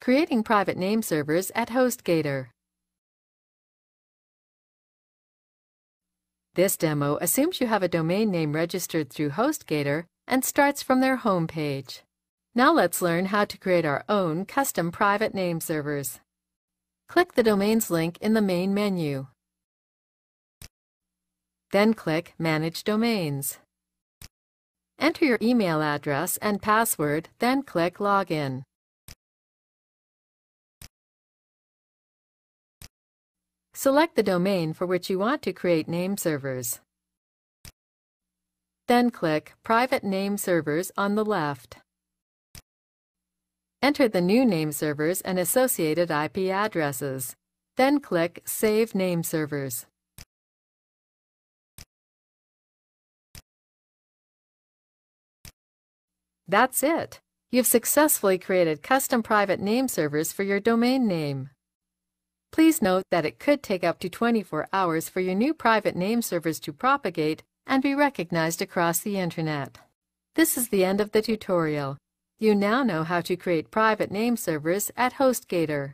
Creating private name servers at Hostgator. This demo assumes you have a domain name registered through Hostgator and starts from their home page. Now let's learn how to create our own custom private name servers. Click the Domains link in the main menu. Then click Manage Domains. Enter your email address and password, then click Login. Select the domain for which you want to create name servers. Then click Private Name Servers on the left. Enter the new name servers and associated IP addresses. Then click Save Name Servers. That's it! You've successfully created custom private name servers for your domain name. Please note that it could take up to 24 hours for your new private name servers to propagate and be recognized across the Internet. This is the end of the tutorial. You now know how to create private name servers at Hostgator.